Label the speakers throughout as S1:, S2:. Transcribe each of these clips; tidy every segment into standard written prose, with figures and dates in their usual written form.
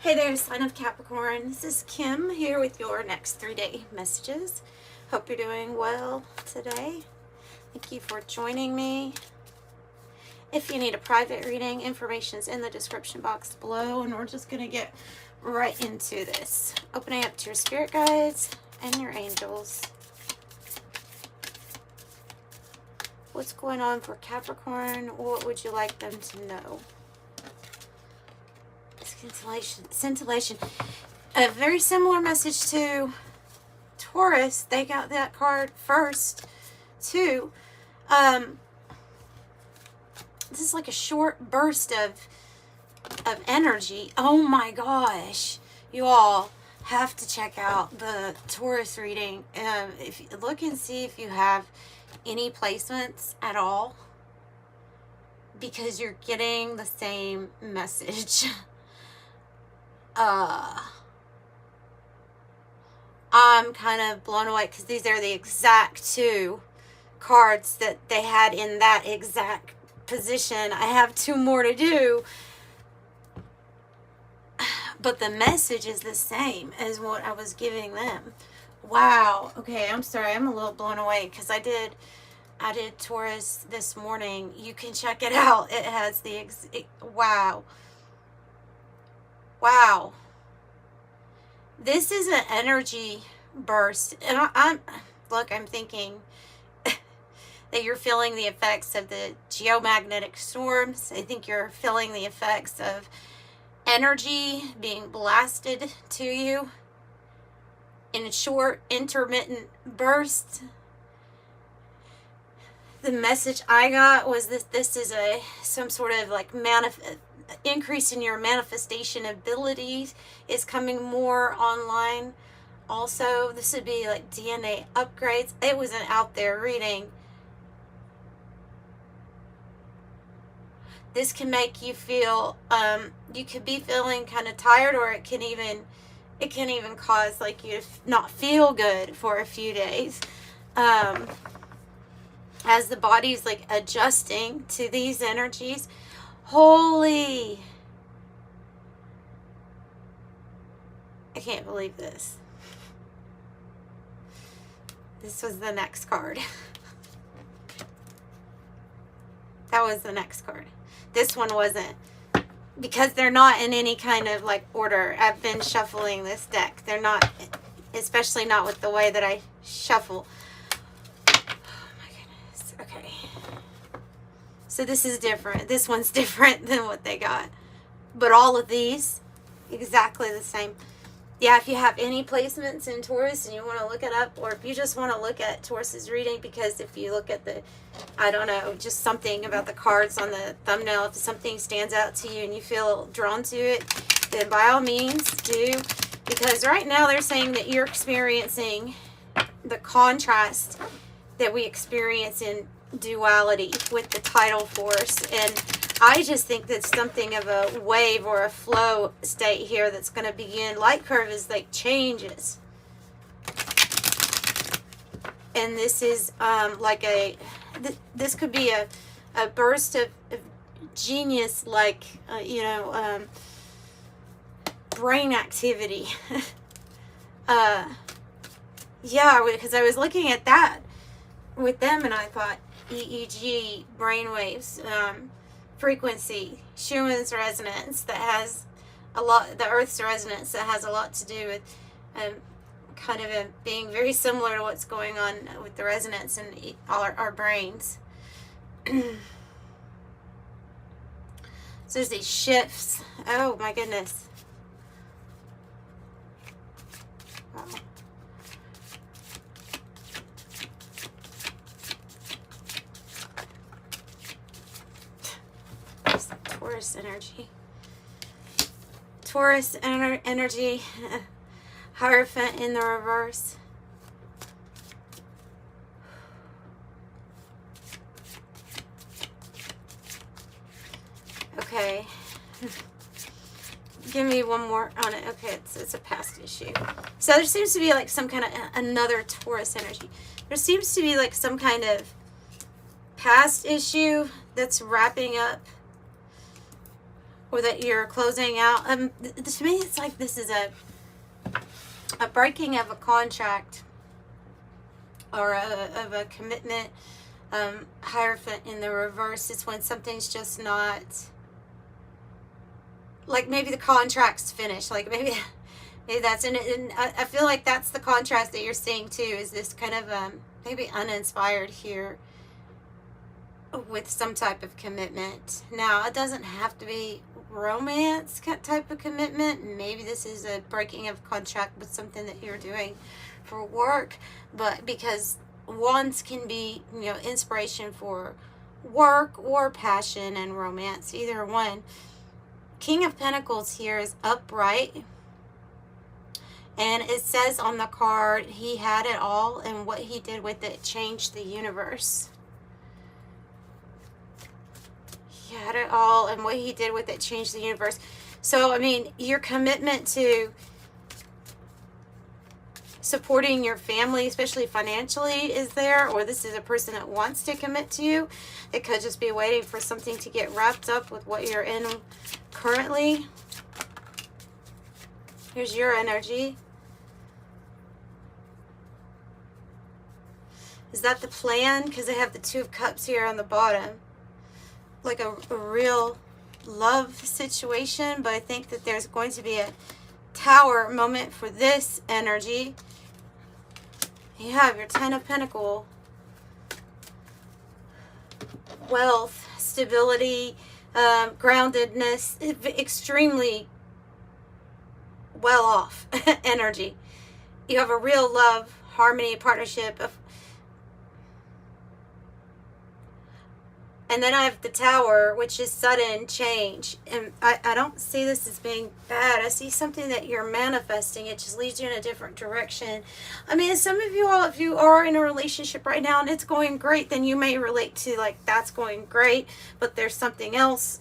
S1: Hey there, sign of Capricorn. This is Kim here with your next 3-day messages. Hope you're doing well today. Thank you for joining me. If you need a private reading, information is in the description box below, and we're just going to get right into this. Opening up to your spirit guides and your angels. What's going on for Capricorn? What would you like them to know? Scintillation. A very similar message to Taurus. They got that card first too. This is like a short burst of energy. Oh my gosh, you all have to check out the Taurus reading. If you look and see if you have any placements at all, because you're getting the same message. I'm kind of blown away because these are the exact two cards that they had in that exact position. I have two more to do, but the message is the same as what I was giving them. Wow. Okay, I'm sorry. I'm a little blown away because I did Taurus this morning. You can check it out. It has the wow. Wow. This is an energy burst. And I'm thinking that you're feeling the effects of the geomagnetic storms. I think you're feeling the effects of energy being blasted to you in short, intermittent bursts. The message I got was that this is some sort of like increase in your manifestation abilities is coming more online. Also, this would be like DNA upgrades. It was an out there reading. This can make you feel you could be feeling kind of tired, or it can even cause like you to not feel good for a few days as the body's like adjusting to these energies. Holy, I can't believe this. This was the next card. That was the next card. This one wasn't, because they're not in any kind of like order. I've been shuffling this deck. They're not, especially not with the way that I shuffle. Oh my goodness. Okay. So this is different. This one's different than what they got. But all of these, exactly the same. Yeah, if you have any placements in Taurus and you want to look it up, or if you just want to look at Taurus's reading, because if you look at the, I don't know, just something about the cards on the thumbnail, if something stands out to you and you feel drawn to it, then by all means do. Because right now they're saying that you're experiencing the contrast that we experience in duality with the tidal force, and I just think that's something of a wave or a flow state here that's going to begin. Light curve is like changes, and this is like this could be a burst of genius, like brain activity. Yeah, because I was looking at that with them and I thought EEG, brainwaves, frequency, Schumann's resonance that has a lot, the Earth's resonance that has a lot to do with kind of being very similar to what's going on with the resonance in all our brains. So there's these shifts. Oh my goodness. Wow. Taurus energy. Taurus energy. Hierophant in the reverse. Okay. Give me one more on it. Okay, it's a past issue. So there seems to be like some kind of another Taurus energy. There seems to be like some kind of past issue that's wrapping up or that you're closing out. To me, it's like this is a breaking of a contract or of a commitment. Hierophant in the reverse is when something's just not, like maybe the contract's finished, like maybe that's in it. And I feel like that's the contrast that you're seeing too, is this kind of maybe uninspired here with some type of commitment. Now, it doesn't have to be romance type of commitment. Maybe this is a breaking of contract with something that you're doing for work, but because wands can be, you know, inspiration for work or passion and romance, either one. King of Pentacles here is upright, and it says on the card, he had it all, and what he did with it changed the universe. He had it all, and what he did with it changed the universe. So, I mean, your commitment to supporting your family, especially financially, is there, or this is a person that wants to commit to you. It could just be waiting for something to get wrapped up with what you're in currently. Here's your energy. Is that the plan? Because they have the Two of Cups here on the bottom. Like a real love situation, but I think that there's going to be a Tower moment for this energy. You have your Ten of Pentacles. Wealth, stability, groundedness, extremely well off energy. You have a real love, harmony, partnership. And then I have the Tower, which is sudden change. And I don't see this as being bad. I see something that you're manifesting. It just leads you in a different direction. I mean, some of you all, if you are in a relationship right now and it's going great, then you may relate to, like, that's going great. But there's something else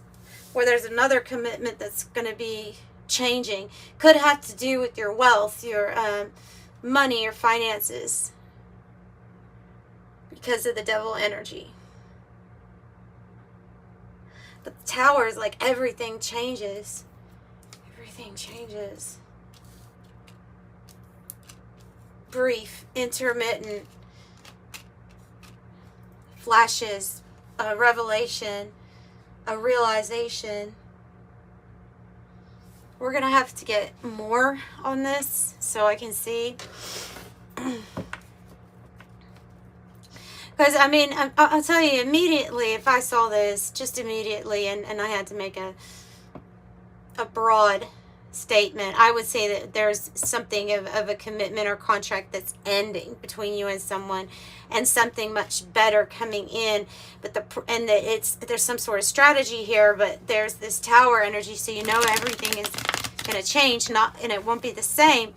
S1: where there's another commitment that's going to be changing. Could have to do with your wealth, your money, your finances. Because of the Devil energy. But the Tower is like everything changes. Everything changes. Brief, intermittent flashes, a revelation, a realization. We're going to have to get more on this so I can see. Because, I mean, I'll tell you immediately, if I saw this, just immediately, and I had to make a broad statement, I would say that there's something of a commitment or contract that's ending between you and someone, and something much better coming in. But there's some sort of strategy here, but there's this Tower energy, so you know everything is going to change, and it won't be the same.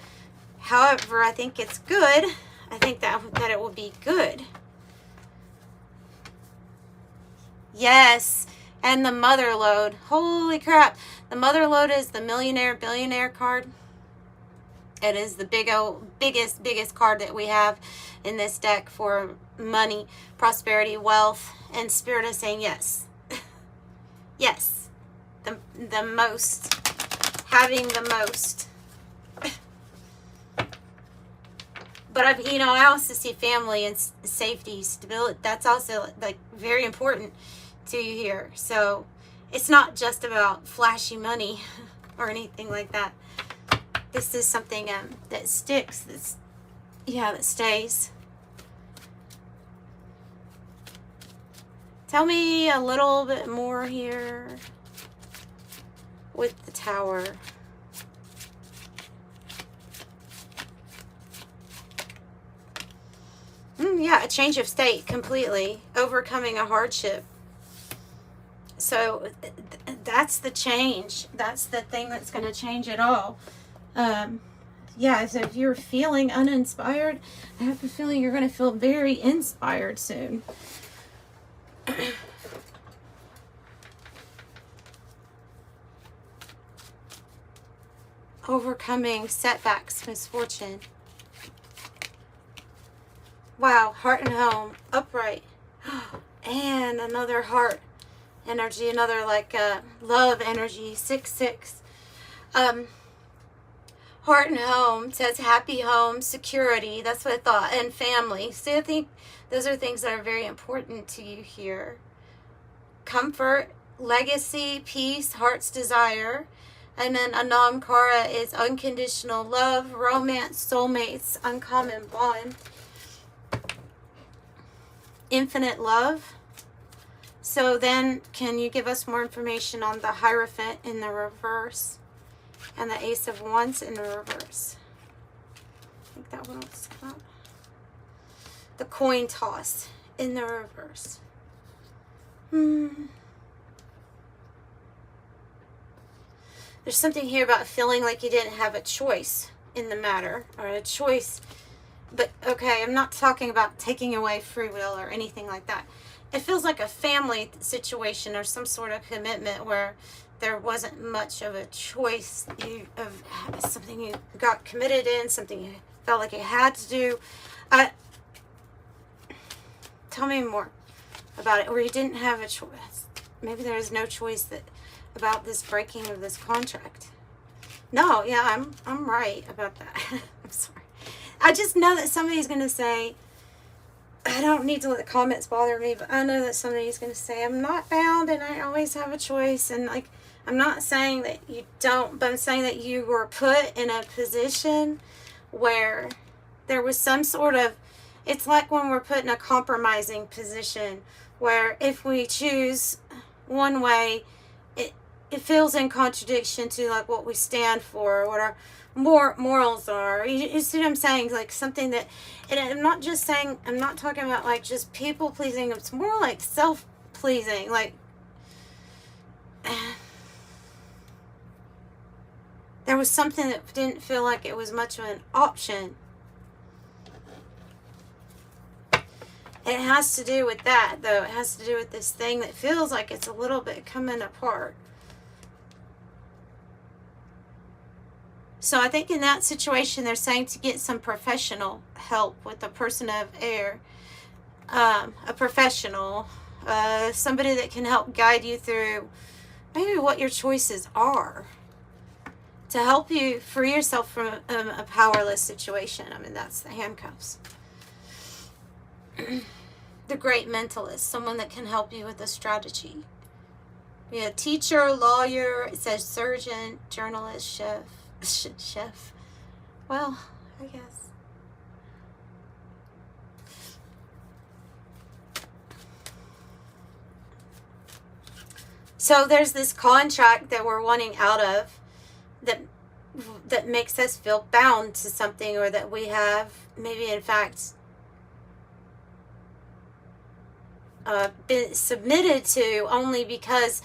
S1: However, I think it's good. I think that it will be good. Yes, and the Mother Lode. Holy crap. The Mother Lode is the millionaire, billionaire card. It is the biggest card that we have in this deck for money, prosperity, wealth, and Spirit is saying yes. Yes. The most. Having the most. But I also see family and safety, stability. That's also like very important to you here. So it's not just about flashy money or anything like that. This is something that sticks. That stays. Tell me a little bit more here with the Tower. Yeah, a change of state completely. Overcoming a hardship. So that's the change. That's the thing that's going to change it all. Yeah, so if you're feeling uninspired, I have a feeling you're going to feel very inspired soon. Overcoming setbacks, misfortune. Wow, heart and home, upright. And another heart. energy, another like love energy, 6-6. Heart and home says happy home, security. That's what I thought. And family. So I think those are things that are very important to you here. Comfort, legacy, peace, heart's desire. And then Anam Kara is unconditional love, romance, soulmates, uncommon bond. Infinite love. So then, can you give us more information on the Hierophant in the reverse and the Ace of Wands in the reverse? I think that one was come out. The coin toss in the reverse. There's something here about feeling like you didn't have a choice in the matter, or a choice. But, okay, I'm not talking about taking away free will or anything like that. It feels like a family situation or some sort of commitment where there wasn't much of a choice of something you got committed in, something you felt like you had to do. Tell me more about it, or you didn't have a choice. Maybe there is no choice about this breaking of this contract. No, yeah, I'm right about that. I'm sorry. I just know that somebody's going to say, I don't need to let the comments bother me, but I know that somebody's going to say, I'm not bound and I always have a choice. And like, I'm not saying that you don't, but I'm saying that you were put in a position where there was some sort of, it's like when we're put in a compromising position where if we choose one way, it feels in contradiction to like what we stand for, what our morals are. You see what I'm saying? Like something that, and I'm not just saying, I'm not talking about like just people pleasing. It's more like self-pleasing. Like there was something that didn't feel like it was much of an option. It has to do with that, though. It has to do with this thing that feels like it's a little bit coming apart. So I think in that situation, they're saying to get some professional help with the person of air. A professional. Somebody that can help guide you through maybe what your choices are. To help you free yourself from a powerless situation. I mean, that's the handcuffs. The great mentalist. Someone that can help you with a strategy. Yeah, teacher, lawyer. It says surgeon, journalist, chef. Chef. Well, I guess. So there's this contract that we're wanting out of that makes us feel bound to something, or that we have maybe in fact been submitted to only because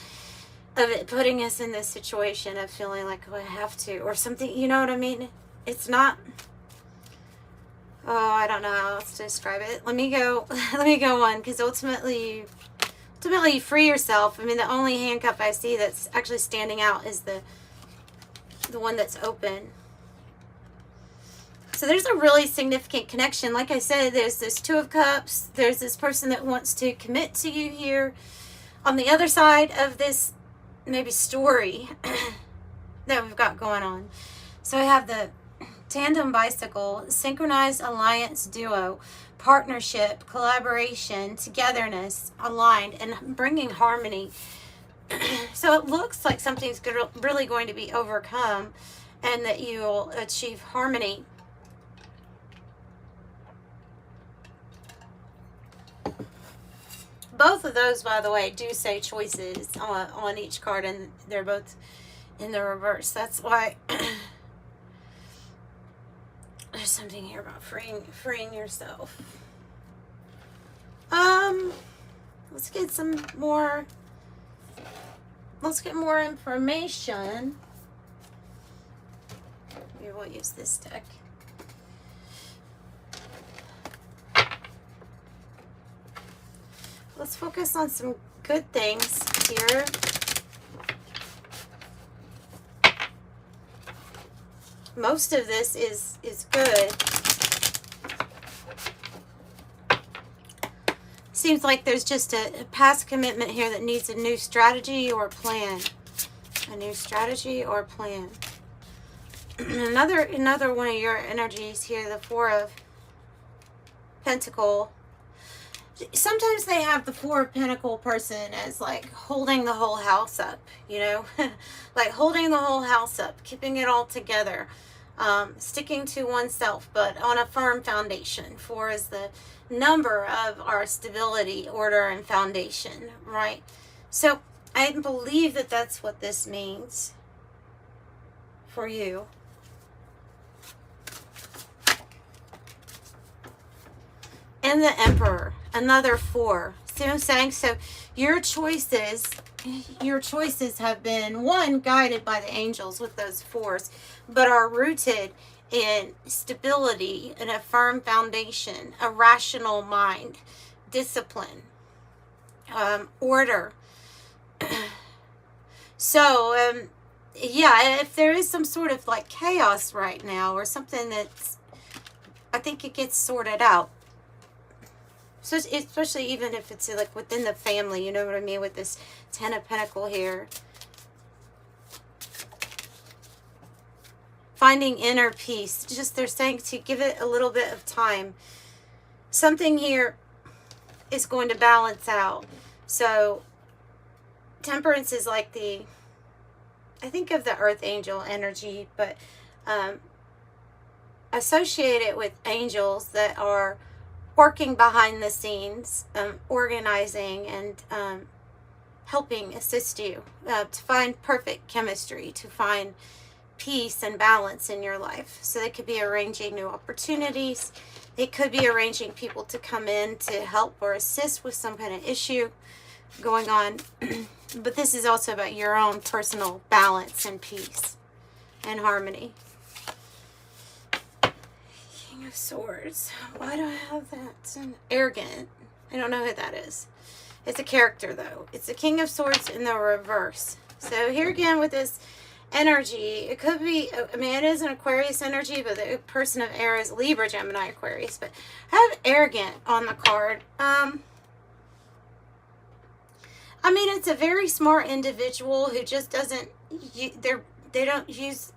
S1: of it putting us in this situation of feeling like, oh, I have to, or something, you know what I mean? It's not, oh, I don't know how else to describe it. Let me go on, because ultimately you free yourself. I mean, the only handcuff I see that's actually standing out is the one that's open. So there's a really significant connection. Like I said, there's this Two of Cups. There's this person that wants to commit to you here. On the other side of this maybe story that we've got going on. So I have the tandem bicycle, synchronized alliance duo, partnership, collaboration, togetherness, aligned, and bringing harmony. So it looks like something's really going to be overcome and that you'll achieve harmony. Both of those, by the way, do say choices on each card, and they're both in the reverse. That's why there's something here about freeing yourself. Let's get some more. Let's get more information. Maybe we'll use this deck. Let's focus on some good things here. Most of this is good. seems like there's just a past commitment here that needs a new strategy or plan. A new strategy or plan. Another one of your energies here, the Four of Pentacle. Sometimes they have the Four of Pentacle person as like holding the whole house up, you know, like holding the whole house up, keeping it all together, sticking to oneself, but on a firm foundation. Four is the number of our stability, order, and foundation, right? So I believe that that's what this means for you. And the Emperor, another four. See what I'm saying? So your choices have been, one, guided by the angels with those fours, but are rooted in stability, in a firm foundation, a rational mind, discipline, order. So, yeah, if there is some sort of like chaos right now or something that's, I think it gets sorted out. So especially even if it's like within the family, you know what I mean, with this Ten of Pentacles here. Finding inner peace. Just they're saying to give it a little bit of time. Something here is going to balance out. So Temperance is like the, I think of the Earth Angel energy, but associate it with angels that are working behind the scenes, organizing and helping assist you to find perfect chemistry, to find peace and balance in your life. So they could be arranging new opportunities. It could be arranging people to come in to help or assist with some kind of issue going on. But this is also about your own personal balance and peace and harmony. King of Swords. Why do I have that? It's an arrogant. I don't know who that is. It's a character though. It's the King of Swords in the reverse. So here again with this energy, it could be, I mean, it is an Aquarius energy, but the person of air is Libra, Gemini, Aquarius. But I have arrogant on the card. I mean, it's a very smart individual who just doesn't, they don't use,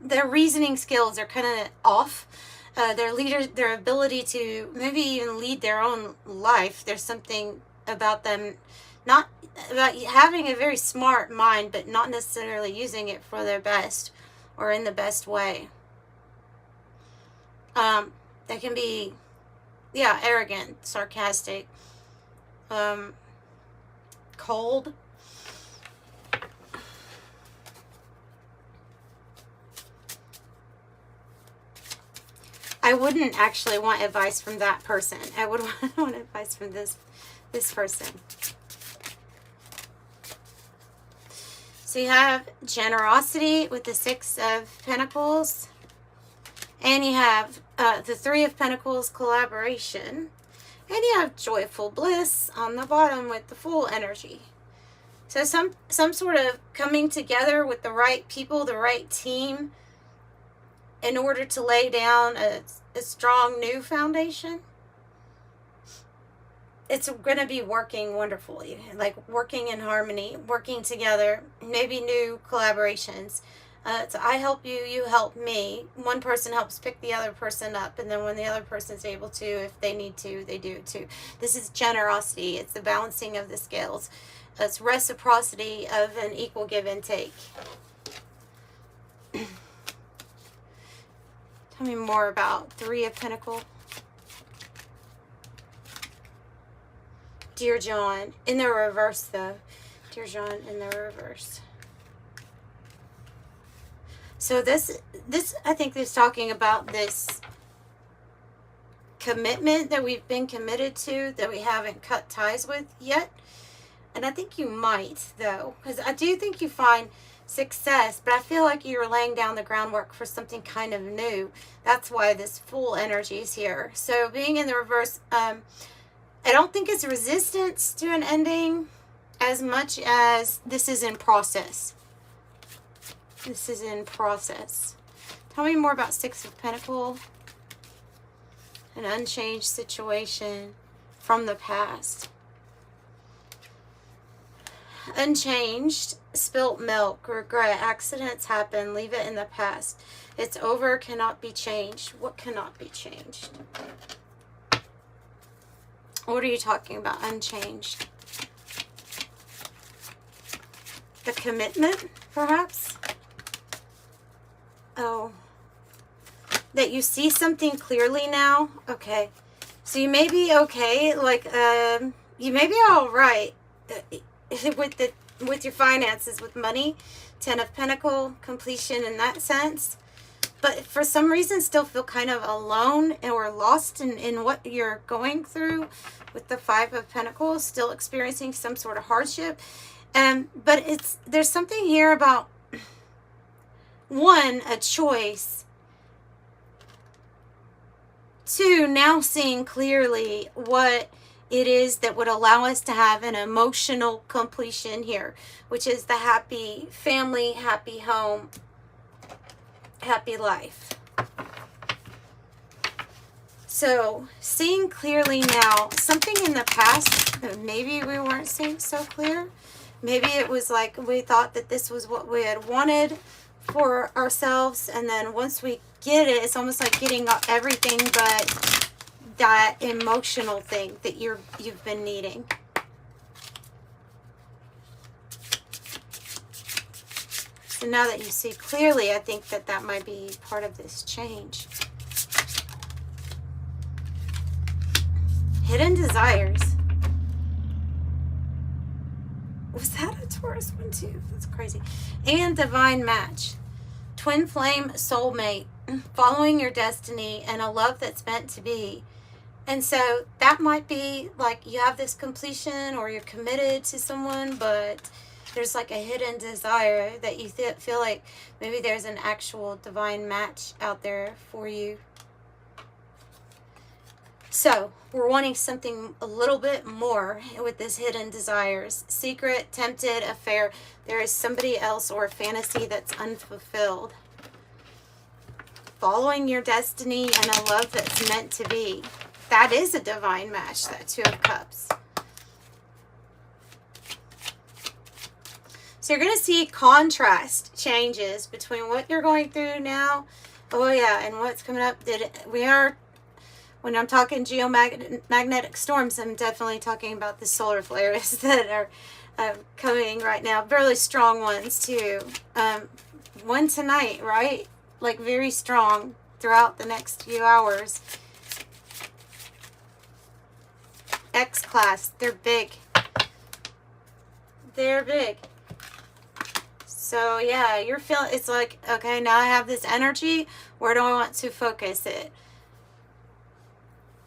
S1: their reasoning skills are kind of off. Their ability to maybe even lead their own life. There's something about them, not about having a very smart mind, but not necessarily using it for their best or in the best way. They can be, yeah, arrogant, sarcastic, cold. I wouldn't actually want advice from that person. I would want advice from this person. So you have generosity with the Six of Pentacles. And you have the Three of Pentacles, collaboration. And you have joyful bliss on the bottom with the Fool energy. So some sort of coming together with the right people, the right team, in order to lay down a strong new foundation. It's going to be working wonderfully, like working in harmony, working together, maybe new collaborations. So I help you, you help me. One person helps pick the other person up, and then when the other person's able to, if they need to, they do it too. This is generosity. It's the balancing of the scales. It's reciprocity of an equal give and take. Tell me more about Three of Pentacles. Dear John, in the reverse though. Dear John, in the reverse. So this I think is talking about this commitment that we've been committed to, that we haven't cut ties with yet. And I think you might, though, because I do think you find success, but I feel like you're laying down the groundwork for something kind of new. That's why this Fool energy is here. So being in the reverse, I don't think it's resistance to an ending as much as this is in process. This is in process. Tell me more about Six of Pentacles. An unchanged situation. from the past. Unchanged, spilt milk, regret, accidents happen, leave it in the past. It's over, cannot be changed. What cannot be changed? What are you talking about, unchanged? The commitment, perhaps? Oh. That you see something clearly now? Okay. So you may be okay, like, you may be all right with your finances, with money. 10 of Pentacles, completion in that sense. But for some reason still feel kind of alone or lost in what you're going through with the 5 of Pentacles, still experiencing some sort of hardship. But there's something here about, one, a choice. 2, now seeing clearly what it is that would allow us to have an emotional completion here, which is the happy family, happy home, happy life. So seeing clearly now, something in the past that maybe we weren't seeing so clear. Maybe it was like we thought that this was what we had wanted for ourselves, and then once we get it, it's almost like getting everything but that emotional thing that you've been needing. So now that you see clearly, I think that might be part of this change. Hidden desires. Was that a Taurus one too? That's crazy. And divine match. Twin flame soulmate. Following your destiny and a love that's meant to be. And so that might be like you have this completion or you're committed to someone, but there's like a hidden desire that you feel like maybe there's an actual divine match out there for you. So we're wanting something a little bit more with this hidden desires. Secret, tempted, affair. There is somebody else or a fantasy that's unfulfilled. Following your destiny and a love that's meant to be. That is a divine match, that 2 of Cups. So you're going to see contrast changes between what you're going through now. Oh yeah, and what's coming up. When I'm talking geomagnetic storms, I'm definitely talking about the solar flares that are coming right now. Really strong ones too. One tonight, right? Like very strong throughout the next few hours. X-class, they're big. They're big. So yeah, you're feeling, it's like, okay, now I have this energy. Where do I want to focus it?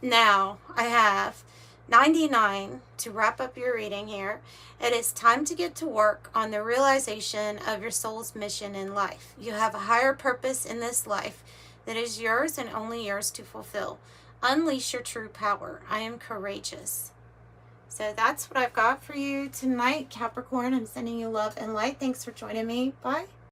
S1: Now I have 99 to wrap up your reading here. It is time to get to work on the realization of your soul's mission in life. You have a higher purpose in this life that is yours and only yours to fulfill. Unleash your true power. I am courageous. So that's what I've got for you tonight, Capricorn. I'm sending you love and light. Thanks for joining me. Bye.